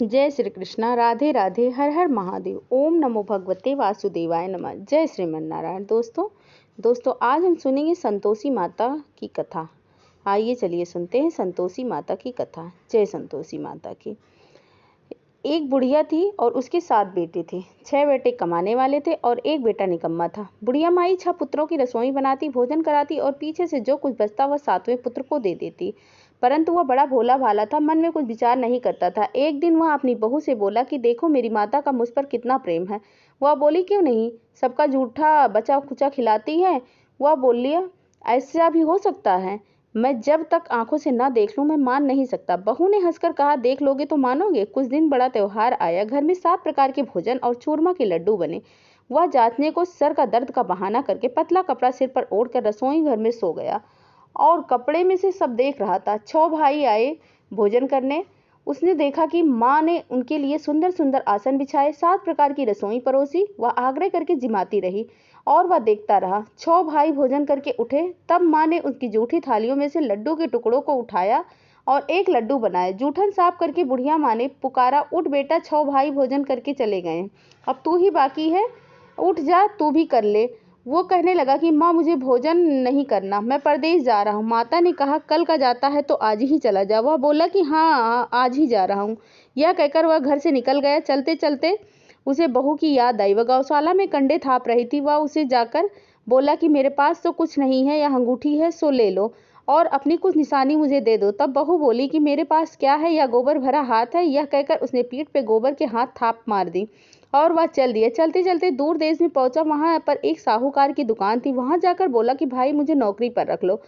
जय श्री कृष्णा। राधे राधे। हर हर महादेव। ओम नमो भगवते वासुदेवाय नमः। जय श्रीमन नारायण। दोस्तों आज हम सुनेंगे संतोषी माता की कथा। आइए चलिए सुनते हैं संतोषी माता की कथा। जय संतोषी माता की। एक बुढ़िया थी और उसके 7 बेटे थे। 6 बेटे कमाने वाले थे और एक बेटा निकम्मा था। बुढ़िया माई 6 पुत्रों की रसोई बनाती, भोजन कराती और पीछे से जो कुछ बचता वह 7वें पुत्र को दे देती। परंतु वह बड़ा भोला भाला था, मन में कुछ विचार नहीं करता था। एक दिन वह अपनी बहू से बोला कि देखो मेरी माता का मुझ पर कितना प्रेम है। वह बोली क्यों नहीं, सबका जूठा बचा खुचा खिलाती है। वह बोलिया ऐसा भी हो सकता है, मैं जब तक आंखों से ना देख लूं मैं मान नहीं सकता। बहू ने हंसकर कहा देख लोगे तो मानोगे। कुछ दिन बड़ा त्योहार आया, घर में 7 प्रकार के भोजन और चूरमा के लड्डू बने। वह जांचने को सर का दर्द का बहाना करके पतला कपड़ा सिर पर ओढ़कर रसोई घर में सो गया और कपड़े में से सब देख रहा था। 6 भाई आए भोजन करने। उसने देखा कि माँ ने उनके लिए सुंदर सुंदर आसन बिछाए, 7 प्रकार की रसोई परोसी। वह आग्रह करके जिमाती रही और वह देखता रहा। 6 भाई भोजन करके उठे, तब माँ ने उनकी जूठी थालियों में से लड्डू के टुकड़ों को उठाया और एक लड्डू बनाए। जूठन साफ करके बुढ़िया माँ ने पुकारा उठ बेटा, 6 भाई भोजन करके चले गए, अब तू ही बाकी है, उठ जा तू भी कर ले। वो कहने लगा कि माँ मुझे भोजन नहीं करना, मैं परदेश जा रहा हूँ। माता ने कहा कल का जाता है तो आज ही चला जा। वह बोला कि हाँ आज ही जा रहा हूँ। यह कहकर वह घर से निकल गया। चलते चलते उसे बहू की याद आई। वह गौशाला में कंडे थाप रही थी। वह उसे जाकर बोला कि मेरे पास तो कुछ नहीं है, यह अंगूठी है सो ले लो और अपनी कुछ निशानी मुझे दे दो। तब बहू बोली कि मेरे पास क्या है, यह गोबर भरा हाथ है। यह कहकर उसने पीठ पे गोबर के हाथ थाप मार दी और वह चल दिया। चलते चलते दूर देश में पहुंचा। वहां पर एक साहूकार की दुकान थी। वहां जाकर बोला कि भाई मुझे नौकरी पर रख लो।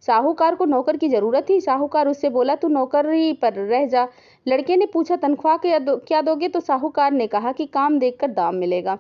साहूकार को नौकर की जरूरत थी। साहूकार उससे बोला तू नौकरी पर रह जा। लड़के ने पूछा तनख्वाह क्या दोगे, तो साहूकार ने कहा कि काम देखकर दाम मिलेगा।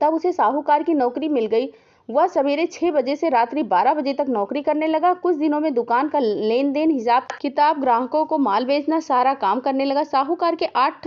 तब उसे साहूकार की नौकरी मिल गई। वह सवेरे 6 बजे से रात्रि 12 बजे तक नौकरी करने लगा। कुछ दिनों में दुकान का लेन देन, हिसाब किताब, ग्राहकों को माल बेचना, सारा काम करने लगा। साहूकार के 8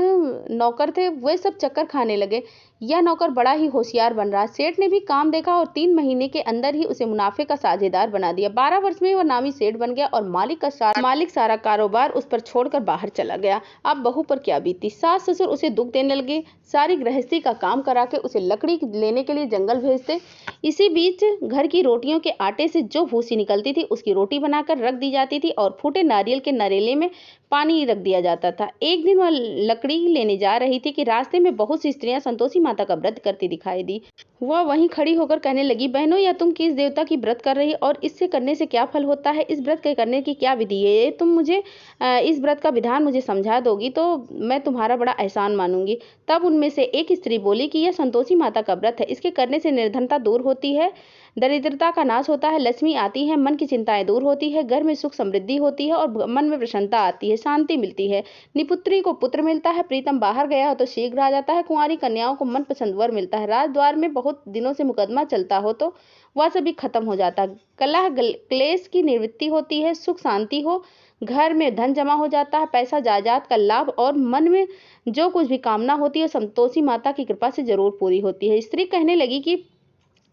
नौकर थे, वे सब चक्कर खाने लगे। यह नौकर बड़ा ही होशियार बन रहा। सेठ ने भी काम देखा और 3 महीने के अंदर ही उसे मुनाफे का साझेदार बना दिया। 12 वर्ष में वह नामी सेठ बन गया और मालिक सारा कारोबार उस पर छोड़कर बाहर चला गया। अब बहू पर क्या बीती। सास ससुर उसे दुख देने लगे, सारी गृहस्थी का काम करा के उसे लकड़ी लेने के लिए जंगल भेजते। इसी बीच घर की रोटियों के आटे से जो भूसी निकलती थी उसकी रोटी बनाकर रख दी जाती थी और फूटे नारियल के नरेले में पानी रख दिया जाता था। एक दिन वह लकड़ी लेने जा रही थी कि रास्ते में बहुत सी स्त्रियां संतोषी माता का व्रत करती दिखाई दी। वह वहीं खड़ी होकर कहने लगी बहनों, या तुम किस देवता की व्रत कर रही और इससे करने से क्या फल होता है, इस व्रत के करने की क्या विधि है, ये तुम मुझे इस व्रत का विधान मुझे समझा दोगी तो मैं तुम्हारा बड़ा एहसान मानूंगी। तब उनमें से एक स्त्री बोली कि यह संतोषी माता का व्रत है, इसके करने से निर्धनता दूर होती है, दरिद्रता का नाश होता है, लक्ष्मी आती है, मन की चिंताएं दूर होती है, घर में सुख समृद्धि होती है और मन में प्रसन्नता आती है, शांति मिलती है, निपुत्री को पुत्र मिलता है, प्रीतम बाहर गया हो तो शीघ्र आ जाता है, कुंवारी कन्याओं को मनपसंद वर मिलता है, राजद्वार में बहुत दिनों से मुकदमा चलता हो तो वह सभी खत्म हो जाता है, कलह क्लेश की निवृत्ति होती है, सुख शांति हो, घर में धन जमा हो जाता है, पैसा जायदाद का लाभ और मन में जो कुछ भी कामना होती है संतोषी माता की कृपा से जरूर पूरी होती है। स्त्री कहने लगी कि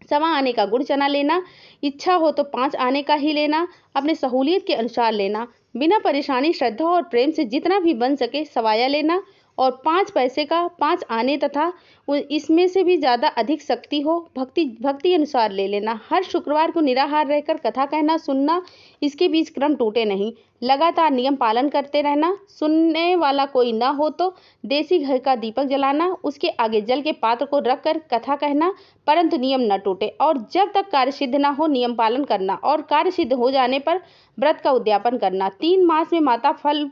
1.25 आने का गुड़ चना लेना, इच्छा हो तो 5 आने का ही लेना, अपने सहूलियत के अनुसार लेना, बिना परेशानी श्रद्धा और प्रेम से जितना भी बन सके सवाया लेना और 5 पैसे का 5 आने तथा इसमें से भी ज्यादा अधिक शक्ति हो भक्ति अनुसार ले लेना। हर शुक्रवार को निराहार रहकर कथा कहना सुनना, इसके बीच क्रम टूटे नहीं, लगातार नियम पालन करते रहना, सुनने वाला कोई ना हो तो देसी घर का दीपक जलाना, उसके आगे जल के पात्र को रखकर कथा कहना, परंतु नियम न टूटे और जब तक कार्य सिद्ध न हो नियम पालन करना और कार्य सिद्ध हो जाने पर व्रत का उद्यापन करना। 3 मास में माता फल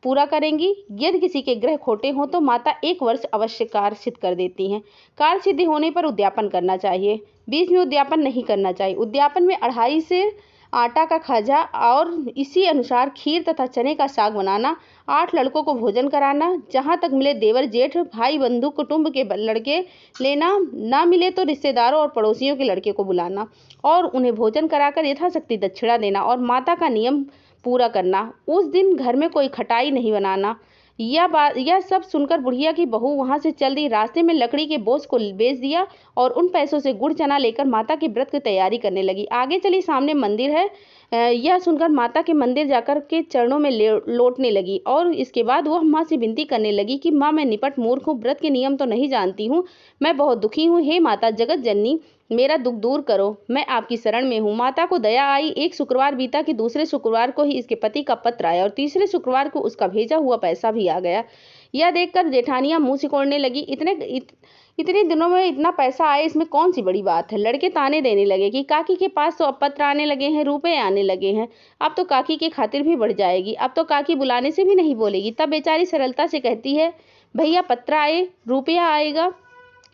पूरा करेंगी। यदि किसी के ग्रह खोटे हों तो माता 1 वर्ष अवश्य कार्य सिद्ध कर देती हैं। कार्य सिद्धि होने पर उद्यापन करना चाहिए, बीच में उद्यापन नहीं करना चाहिए। उद्यापन में 2.5 से आटा का खाजा और इसी अनुसार खीर तथा चने का साग बनाना, 8 लड़कों को भोजन कराना, जहाँ तक मिले देवर जेठ भाई बंधु कुटुंब के लड़के लेना, ना मिले तो रिश्तेदारों और पड़ोसियों के लड़के को बुलाना और उन्हें भोजन कराकर यथाशक्ति दक्षिणा देना और माता का नियम पूरा करना। उस दिन घर में कोई खटाई नहीं बनाना। यह सब सुनकर बुढ़िया की बहू वहां से चल दी। रास्ते में लकड़ी के बोझ को बेच दिया और उन पैसों से गुड़ चना लेकर माता के व्रत की तैयारी करने लगी। आगे चली, सामने मंदिर है, यह सुनकर माता के मंदिर जाकर के चरणों में लौटने लगी और इसके बाद वह माँ से विनती करने लगी कि माँ, मैं निपट मूर्ख हूँ, व्रत के नियम तो नहीं जानती हूँ, मैं बहुत दुखी हूँ। हे माता जगत जननी, मेरा दुख दूर करो, मैं आपकी शरण में हूँ। माता को दया आई। एक शुक्रवार बीता कि दूसरे शुक्रवार को ही इसके पति का पत्र आया और तीसरे शुक्रवार को उसका भेजा हुआ पैसा भी आ गया। यह देखकर जेठानियां मुंह सिकोड़ने लगी। इतने दिनों में इतना पैसा आए, इसमें कौन सी बड़ी बात है। लड़के ताने देने लगे कि काकी के पास तो अब पत्र आने लगे हैं, रुपए आने लगे हैं, अब तो काकी की खातिर भी बढ़ जाएगी, अब तो काकी बुलाने से भी नहीं बोलेगी। तब बेचारी सरलता से कहती है, भैया पत्र आए, रुपया आएगा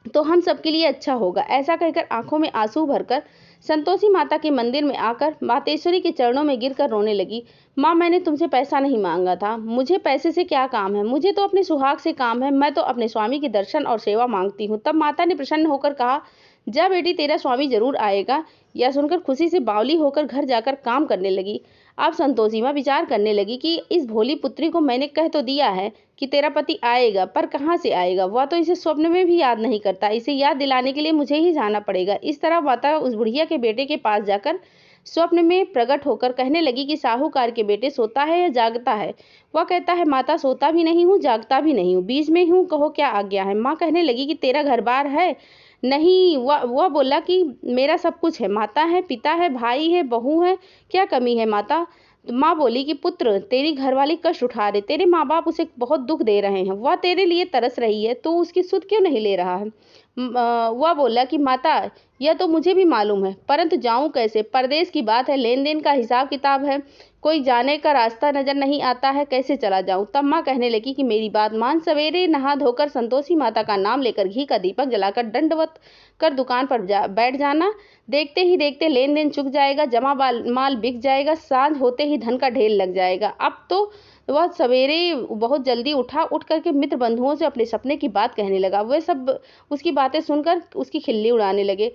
तो हम सबके लिए अच्छा होगा। ऐसा कहकर आंखों में आंसू भरकर संतोषी माता के मंदिर में आकर मातेश्वरी के चरणों में गिरकर रोने लगी। माँ, मैंने तुमसे पैसा नहीं मांगा था, मुझे पैसे से क्या काम है, मुझे तो अपने सुहाग से काम है, मैं तो अपने स्वामी के दर्शन और सेवा मांगती हूँ। तब माता ने प्रसन्न होकर कहा, जा बेटी, तेरा स्वामी जरूर आएगा। यह सुनकर खुशी से बावली होकर घर जाकर काम करने लगी। अब संतोषी माँ विचार करने लगी कि इस भोली पुत्री को मैंने कह तो दिया है कि तेरा पति आएगा, पर कहाँ से आएगा, वह तो इसे स्वप्न में भी याद नहीं करता, इसे याद दिलाने के लिए मुझे ही जाना पड़ेगा। इस तरह माता उस बुढ़िया के बेटे के पास जाकर स्वप्न में प्रकट होकर कहने लगी कि साहूकार के बेटे, सोता है या जागता है। वह कहता है, माता सोता भी नहीं हूँ, जागता भी नहीं हूँ, बीच में हूँ, कहो क्या आज्ञा है। माँ कहने लगी कि तेरा घर बार है? नहीं। वह बोला कि मेरा सब कुछ है, माता है, पिता है, भाई है, बहू है, क्या कमी है माता। तो माँ बोली कि पुत्र, तेरी घरवाली कष्ट उठा रहे, तेरे माँ बाप उसे बहुत दुख दे रहे हैं, वह तेरे लिए तरस रही है, तो उसकी सुध क्यों नहीं ले रहा है। वह बोला कि माता, यह तो मुझे भी मालूम है, परंतु जाऊं कैसे, परदेश की बात है, लेन देन का हिसाब किताब है, कोई जाने का रास्ता नजर नहीं आता है, कैसे चला जाऊं। तब माँ कहने लगी कि मेरी बात मान, सवेरे नहा धोकर संतोषी माता का नाम लेकर घी का दीपक जलाकर दंडवत कर दुकान पर बैठ जाना। देखते ही देखते लेन देन चुक जाएगा, जमा माल बिक जाएगा, सांझ होते ही धन का ढेर लग जाएगा। अब तो वह सवेरे बहुत जल्दी उठ करके मित्र बंधुओं से अपने सपने की बात कहने लगा। वे सब उसकी बातें सुनकर उसकी खिल्ली उड़ाने लगे,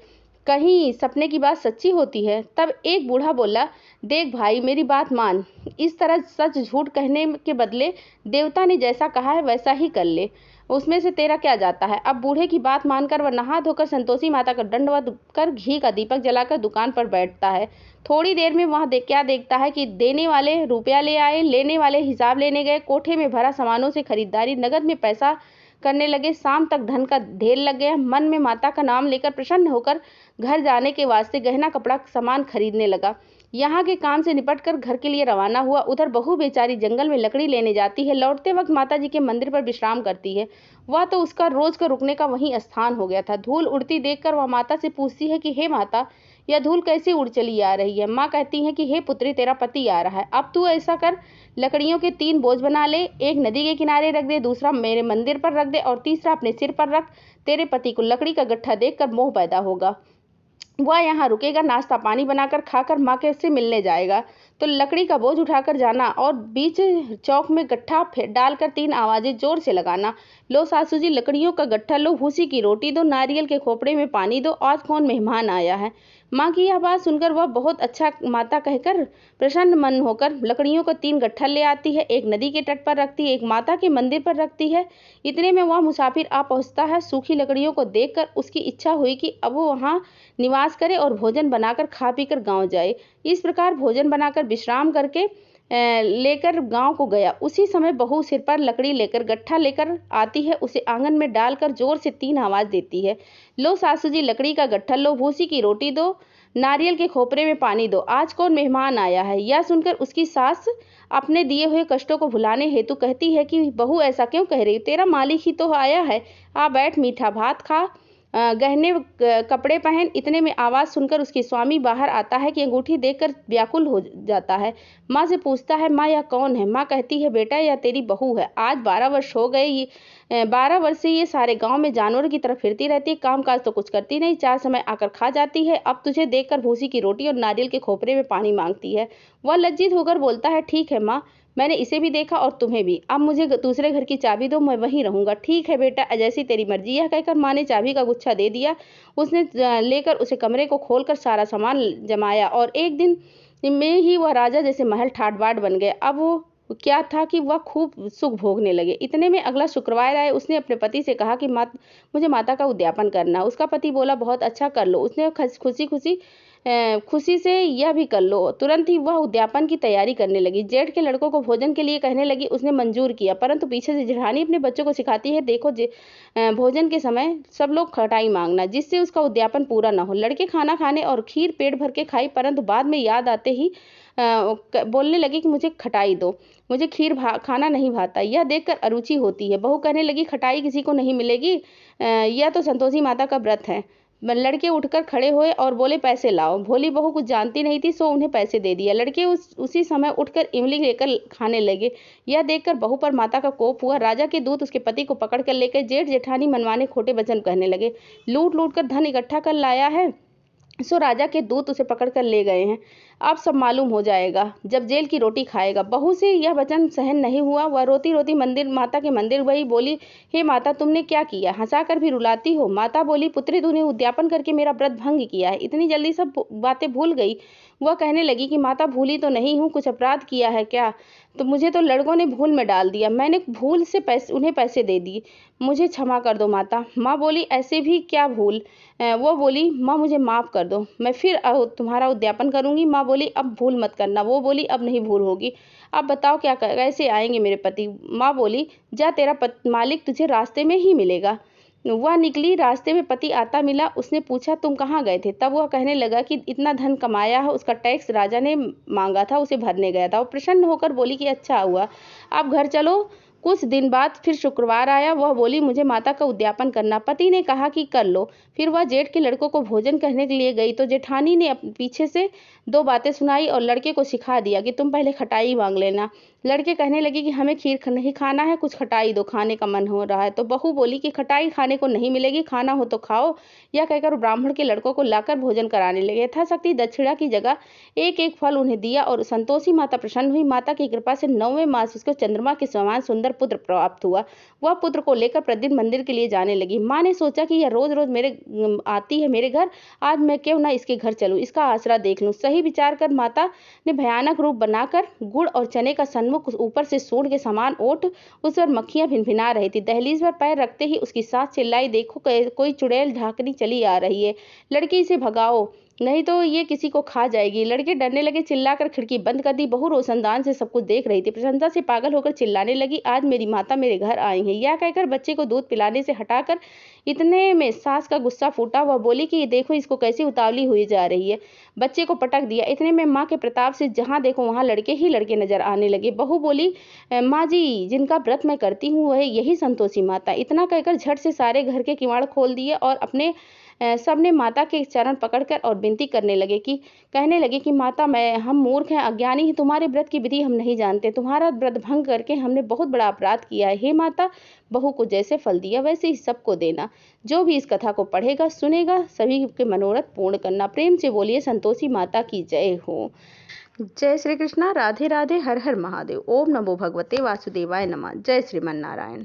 कहीं सपने की बात सच्ची होती है। तब एक बूढ़ा बोला, देख भाई, मेरी बात मान, इस तरह सच झूठ कहने के बदले देवता ने जैसा कहा है वैसा ही कर ले, उसमें से तेरा क्या जाता है। अब बूढ़े की बात मानकर वह नहा धोकर संतोषी माता का दंडवत कर घी का दीपक जलाकर दुकान पर बैठता है। थोड़ी देर में वहां क्या देखता है कि देने वाले रुपया ले आए, लेने वाले हिसाब लेने गए, कोठे में भरा सामानों से खरीदारी, नगद में पैसा करने लगे। शाम तक धन का ढेर लग गया। मन में माता का नाम लेकर प्रसन्न होकर घर जाने के वास्ते गहना कपड़ा सामान खरीदने लगा। यहाँ के काम से निपटकर घर के लिए रवाना हुआ। उधर बहू बेचारी जंगल में लकड़ी लेने जाती है, लौटते वक्त माता जी के मंदिर पर विश्राम करती है। वह तो उसका रोज का रुकने का वहीं स्थान हो गया था। धूल उड़ती देखकर वह माता से पूछती है कि हे माता, यह धूल कैसे उड़ चली आ रही है। माँ कहती है कि हे पुत्री, तेरा पति आ रहा है, अब तू ऐसा कर, लकड़ियों के 3 बोझ बना ले, एक नदी के किनारे रख दे, दूसरा मेरे मंदिर पर रख दे और तीसरा अपने सिर पर रख। तेरे पति को लकड़ी का गट्ठा देखकर मोह पैदा होगा, वह यहाँ रुकेगा, नाश्ता पानी बनाकर खाकर माँ के से मिलने जाएगा। तो लकड़ी का बोझ उठाकर जाना और बीच चौक में गट्ठा डालकर 3 आवाजें जोर से लगाना, लो सासू जी लकड़ियों का गट्ठा लो, भूसी की रोटी दो, नारियल के खोपड़े में पानी दो, आज कौन मेहमान आया है। माँ की यह बात सुनकर वह बहुत अच्छा माता कहकर प्रसन्न मन होकर लकड़ियों का 3 गट्ठा ले आती है, एक नदी के तट पर रखती है, एक माता के मंदिर पर रखती है। इतने में वह मुसाफिर आ पहुंचता है। सूखी लकड़ियों को देखकर उसकी इच्छा हुई कि अब वो वहाँ निवास करे और भोजन बनाकर खा पीकर गाँव जाए। इस प्रकार भोजन बनाकर विश्राम करके लेकर गांव को गया। उसी समय बहू सिर पर लकड़ी लेकर गट्ठा लेकर आती है, उसे आंगन में डालकर जोर से 3 आवाज देती है, लो सासू जी लकड़ी का गट्ठा लो, भूसी की रोटी दो, नारियल के खोपरे में पानी दो, आज कौन मेहमान आया है। यह सुनकर उसकी सास अपने दिए हुए कष्टों को भुलाने हेतु कहती है कि बहू ऐसा क्यों कह रही, तेरा मालिक ही तो आया है, आ बैठ, मीठा भात खा, गहने कपड़े पहन। इतने में आवाज सुनकर उसके स्वामी बाहर आता है कि अंगूठी देखकर व्याकुल हो जाता है। माँ से पूछता है, माँ यह कौन है। माँ कहती है, बेटा यह तेरी बहू है, आज 12 वर्ष हो गए, 12 वर्ष से ये सारे गांव में जानवरों की तरह फिरती रहती है, काम काज तो कुछ करती नहीं, 4 समय आकर खा जाती है, अब तुझे देखकर भूसी की रोटी और नारियल के खोपरे में पानी मांगती है। वह लज्जित होकर बोलता है, ठीक है माँ, मैंने इसे भी देखा और तुम्हें भी, अब मुझे दूसरे घर की चाबी दो, मैं वहीं रहूंगा। ठीक है बेटा, जैसी तेरी मर्जी। यह कहकर माँ ने चाबी का गुच्छा दे दिया। उसने लेकर उसे कमरे को खोलकर सारा सामान जमाया और एक दिन में ही वह राजा जैसे महल ठाट बाट बन गए। अब वो क्या था कि वह खूब सुख भोगने लगे। इतने में अगला शुक्रवार आए। उसने अपने पति से कहा कि मुझे माता का उद्यापन करना। उसका पति बोला, बहुत अच्छा कर लो। उसने खुशी खुशी खुशी से यह भी कर लो। तुरंत ही वह उद्यापन की तैयारी करने लगी। जेठ के लड़कों को भोजन के लिए कहने लगी। उसने मंजूर किया, परंतु पीछे से जेठानी अपने बच्चों को सिखाती है, देखो भोजन के समय सब लोग खटाई मांगना, जिससे उसका उद्यापन पूरा न हो। लड़के खाना खाने और खीर पेट भर के खाई, परंतु बाद में याद आते ही बोलने लगी कि मुझे खटाई दो, मुझे खीर खाना नहीं भाता। यह देखकर अरुचि होती है। बहू कहने लगी, खटाई किसी को नहीं मिलेगी, यह तो संतोषी माता का व्रत है। लड़के उठकर खड़े हुए और बोले, पैसे लाओ। भोली बहू कुछ जानती नहीं थी, सो उन्हें पैसे दे दिया। लड़के उसी समय उठकर इमली लेकर खाने लगे। यह देखकर बहू पर माता का कोप हुआ। राजा के दूत उसके पति को पकड़ कर लेकर जेठ जेठानी मनवाने खोटे वचन कहने लगे। लूट लूट कर धन इकट्ठा कर लाया है, सो राजा के दूत उसे पकड़ कर ले गए हैं। अब सब मालूम हो जाएगा जब जेल की रोटी खाएगा। बहू से यह वचन सहन नहीं हुआ। वह रोती रोती माता के मंदिर गई। बोली, हे माता, तुमने क्या किया? हंसाकर भी रुलाती हो। माता बोली, पुत्री, तूने उद्यापन करके मेरा व्रत भंग किया है। इतनी जल्दी सब बातें भूल गई। वह कहने लगी कि माता, भूली तो नहीं हूँ, कुछ अपराध किया है क्या? तो मुझे तो लड़कों ने भूल में डाल दिया, मैंने भूल से उन्हें पैसे दे दिए, मुझे क्षमा कर दो माता। माँ बोली, ऐसे भी क्या भूल? वो बोली, माँ मुझे माफ़ कर दो, मैं फिर तुम्हारा उद्यापन करूंगी। माँ बोली, अब भूल मत करना। वो बोली, अब नहीं भूल होगी। अब बताओ क्या कैसे आएंगे मेरे पति? माँ बोली, जा, तेरा मालिक तुझे रास्ते में ही मिलेगा। वह निकली। रास्ते में पति आता मिला। उसने पूछा, तुम कहाँ गए थे? तब वह कहने लगा कि इतना धन कमाया है, उसका टैक्स राजा ने मांगा था, उसे भरने गया था। वो प्रसन्न होकर बोली कि अच्छा हुआ, अब घर चलो। कुछ दिन बाद फिर शुक्रवार आया। वह बोली, मुझे माता का उद्यापन करना। पति ने कहा कि कर लो। फिर वह जेठ के लड़कों को भोजन करने के लिए गई तो जेठानी ने पीछे से दो बातें सुनाई और लड़के को सिखा दिया कि तुम पहले खटाई मांग लेना। लड़के कहने लगे कि हमें खीर नहीं खाना है, कुछ खटाई दो, खाने का मन हो रहा है। तो बहू बोली कि खटाई खाने को नहीं मिलेगी, खाना हो तो खाओ। यह कहकर ब्राह्मण के लड़कों को लाकर भोजन कराने लगे। यथाशक्ति दक्षिणा की जगह एक एक फल उन्हें दिया और संतोषी माता प्रसन्न हुई। माता की कृपा से 9वें मास उसको चंद्रमा के समान सुंदर पुत्र प्राप्त हुआ। वह पुत्र को लेकर प्रतिदिन मंदिर के लिए जाने लगी। माँ ने सोचा कि यह रोज रोज आती है मेरे घर, आज मैं क्यों ना इसके घर चलूं, इसका आसरा देख लूं। सही विचार कर माता ने भयानक रूप बनाकर गुड़ और चने का सन्मुख ऊपर से सूंड के समान ओट, उस पर मक्खियां भिनभिना रही थी। दहलीज पर पैर रखते ही उसकी सास चिल्लाई, देखो कोई चुड़ैल झांकनी चली आ रही है, लड़की इसे भगाओ, नहीं तो ये किसी को खा जाएगी। लड़के डरने लगे। चिल्लाकर खिड़की बंद कर दी। बहू रोशनदान से सब कुछ देख रही थी। प्रसन्नता से पागल होकर चिल्लाने लगी, आज मेरी माता मेरे घर आई है। यह कहकर बच्चे को दूध पिलाने से हटाकर इतने में सास का गुस्सा फूटा। वह बोली कि देखो इसको कैसी उतावली हुई जा रही है। बच्चे को पटक दिया। इतने में माँ के प्रताप से जहाँ देखो वहाँ लड़के ही लड़के नजर आने लगे। बहू बोली, माँ जी, जिनका व्रत मैं करती हूँ वह यही संतोषी माता। इतना कहकर झट से सारे घर के किवाड़ खोल दिए और अपने सबने माता के चरण पकड़कर और विनती करने लगे कि कहने लगे कि माता, हम मूर्ख हैं, अज्ञानी हैं, तुम्हारे व्रत की विधि हम नहीं जानते, तुम्हारा व्रत भंग करके हमने बहुत बड़ा अपराध किया है। हे माता, बहू को जैसे फल दिया वैसे ही सबको देना। जो भी इस कथा को पढ़ेगा सुनेगा सभी के मनोरथ पूर्ण करना। प्रेम से बोलिए संतोषी माता की जय हो। जय श्री कृष्णा। राधे राधे। हर हर महादेव। ओम नमो भगवते वासुदेवाय नमः। जय श्रीमन नारायण।